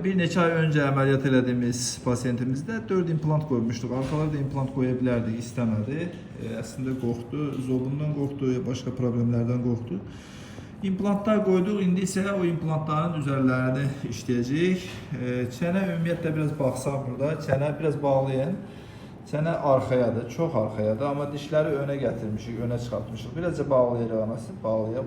Bir neçə ay öncə əməliyyat elədiyimiz pasiyentimizdə 4 implant qoymuşduq. Arxalarda implant qoya bilərdik, istəmədi. Əslində qorxdu, zobundan qorxdu, başqa problemlərdən qorxdu. İmplantlar qoyduq, indi isə o implantların üzərlərini işləyəcəyik. Çənə ümumiyyətlə biraz baxsaq burada, çənə biraz bağlayın. Çənə arxayadır, çox arxayadır, amma dişləri önə gətirmişik, önə çıxartmışıq. Birazca bağlayırıq anası, bağlaya.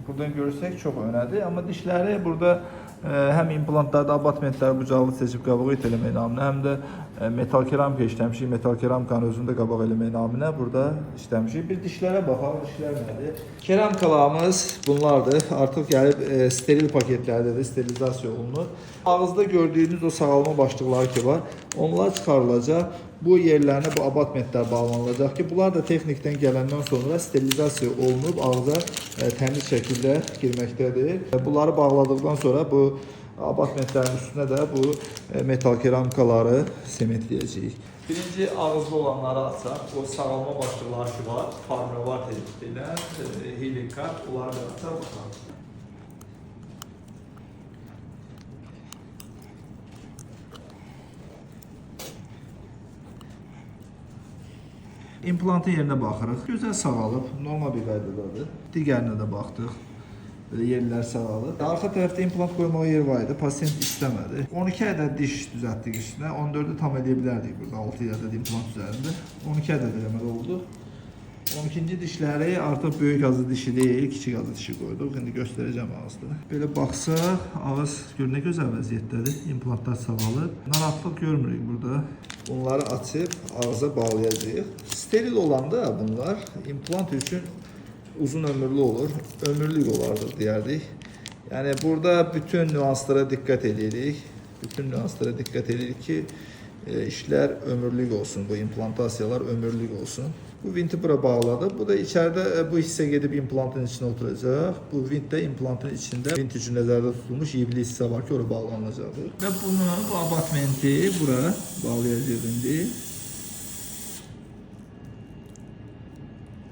Buradan görsək çox önədir, amma dişləri burada həm implantlarda abatmentləri bucaqlı seçib qabağa itələmək naminə, həm də metal keramika işləmişik. Metal keramikanın özünü də qabaq eləmək naminə burada işləmişik. Bir dişlərə baxaq, dişlər nədir? Keramikalarımız bunlardır. Artıq gəlib steril paketlərdədir, sterilizasiya olunur. Ağızda gördüyünüz o sağalma başlıqları ki var, onlar çıxarılacaq. Bu yerlərinə bu abatmentlər bağlanılacaq ki, bunlar da texnikdən gələndən sonra sterilizasiya olunub ağza təmiz şəkildə girməkdədir. Bunları bağladıqdan sonra bu abatmentlərin üstünə də bu metal keramikaları sementləyəcəyik. Birinci ağızda olanları açaq. O sağalma başlıqları ki var, Parmavat edilən, Helikat, onları da açaq baxaq. İmplantın yerinə baxırıq. Gözəl sağalıb, normal bir qaydadadır. Digərinə də baxdıq. Belə yerlər sağalıb. Arxa tərəfdə implant qoymağa yer var idi. Pasiyent istəmədi. 12 ədəd diş düzəltdik üstünə. 14-ü tam edə bilərdik burada 6 ədəd implant üzərində. 12 ədəd eləməli oldu. 12-ci dişləri artıq böyük azı dişi deyil, kiçik azı dişi qoyduq. İndi göstərəcəm ağızda. Belə baxsaq, ağız gör nə gözəl vəziyyətdədir. İmplantlar sağalıb. Narahatlıq görmürük burada. Bunları açıb ağza bağlayacağıq. Steril olanda bunlar implant üçün uzun ömürlü olur. Ömürlük olardır deyərdik. Yəni burada bütün nüanslara diqqət edirik. Bütün nüanslara diqqət edirik ki, işlər ömürlük olsun. Bu implantasiyalar ömürlük olsun. Bu vinti bura bağladı. Bu da içəridə bu hissə gedib implantın içine oturacaq. Bu vint də implantın içində vint üçün nəzərdə tutulmuş yivli hissə var ki, oraya bağlanacaqdır. Və bunu, bu abatmenti bura bağlayacağıq indi.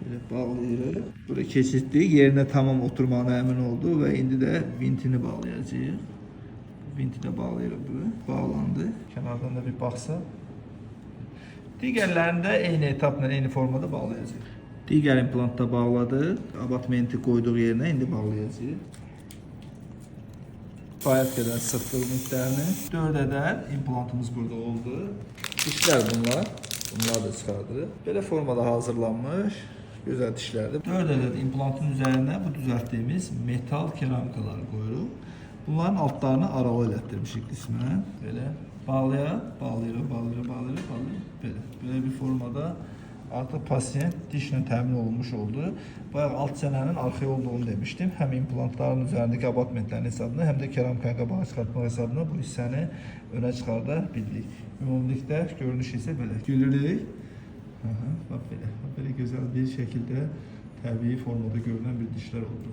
Belə bağlayırıq. Bura keçirdik. Yerinə tamam oturmağına əmin oldu və indi də vintini bağlayacağıq. Vinti də bağlayırıq bura. Bağlandı. Kənardan da bir baxsa. Digərlərini də eyni etapla, eyni formada bağlayacağıq. Digər implantda bağladıq. Abatmenti qoyduğu yerinə indi bağlayacağıq. Kifayət qədər sıxdıq vintlərini. 4 ədəd implantımız burada oldu. Dişlər bunlar. Bunlar da çıxardırıq. Belə formada hazırlanmış gözəl dişlərdir. 4 ədəd implantın üzərinə bu düzəltdiyimiz metal keramikaları qoyuruq. Bunların altlarını aralı elətdirmişik qismən. Belə bağlayırıq. Belə bir formada artıq pasiyent dişlə təmin olunmuş oldu. Bayaq alt çənənin arxaya olduğunu demişdim. Həm implantların üzərindəki abatmentlərin hesabına, həm də keramikaya qabağa çıxartmaq hesabına bu hissəni önə çıxarda bildik. Ümumilikdə görünüş isə belə. Gülürük. Bax belə. Belə gözəl bir şəkildə təbii formada görünən bir dişlər oldu.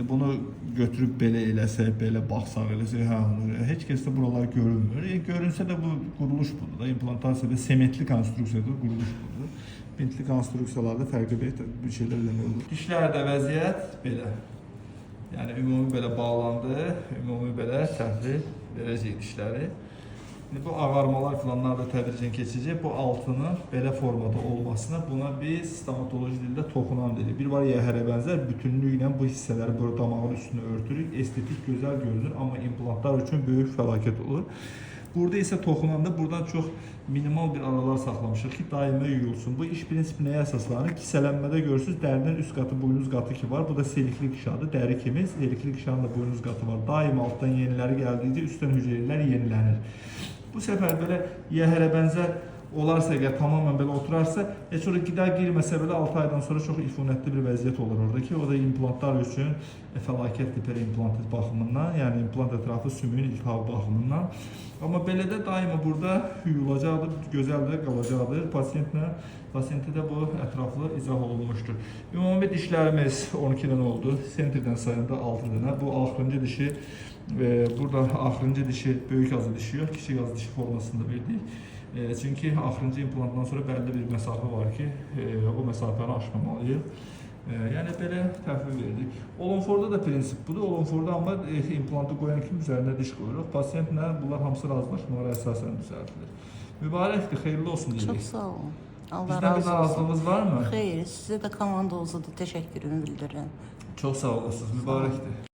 Bunu götürüb belə eləsək, belə baxsaq eləsək, heç kəsdə buralar görünmür. Görünsə də bu quruluş budur da, implantasiyada sementli konstruksiyada quruluş budur. Vintli konstruksiyalarda fərqli bir şeylər eləmək olur. Dişlərdə vəziyyət belə. Yəni ümumi belə bağlandı, ümumi belə təhlil verəcək dişləri. Bu ağarmalar falanlar da tədricən keçəcək. Bu altının belə formada olmasına buna biz stomatoloji dildə toxunan dedik. Bir var yəhərə bənzər bütünlüklə bu hissələri burada damağın üstünü örtürük. Estetik gözəl görünür, amma implantlar üçün böyük fəlakət olur. Burada isə toxunanda buradan çox minimal bir aralar saxlamışıq ki, daima yuyulsun. Bu iş prinsipi nəyə əsaslanır? Kisələnmədə görürsünüz, dərinin üst qatı, boynuz qatı ki var. Bu da selikli qişadır, dəri kimi. Selikli qişanın da boynuz qatı var. Daima altdan yeniləri gəldikcə üstdən hüceyrələr yenilənir. Bu səfər belə yəhərə bənzər olarsa, əgər tamamən belə oturarsa, heç orada qida girməsə belə 6 aydan sonra çox ifunətli bir vəziyyət olur orada ki, o da implantlar üçün fəlakətli periimplant baxımından, yəni implant ətrafı sümüyün iltihabı baxımından. Amma belə də daima burada yuyulacaqdır, gözəl də qalacaqdır. Pasiyentə də bu ətraflı izah olunmuşdur. Ümumi dişlərimiz 12 dənə oldu, sentrdən sayında 6 dənə. Bu axırıncı dişi, burada axırıncı dişi böyük azı dişi yox, kiçik azı dişi formasında verdik. Çünki axırıncı implantdan sonra bəlli bir məsafə var ki, o məsafəni aşmamalıyıq. Yəni belə təhvil verdik. Olonforda da prinsip budur. Olonforda amma implantı qoyan kimi üzərində diş qoyuruq. Pasientlə bunlar hamısı razılaşmalara əsasən düzəldilir. Mübarəkdir, xeyirli olsun deyirik. Çok sağ olun. Allah Bizdən bir razı olsun. narazılığınız var mı? Hayır, size de komandonuza da teşekkürümü bildirin. Çox sağ olasınız, mübarəkdir.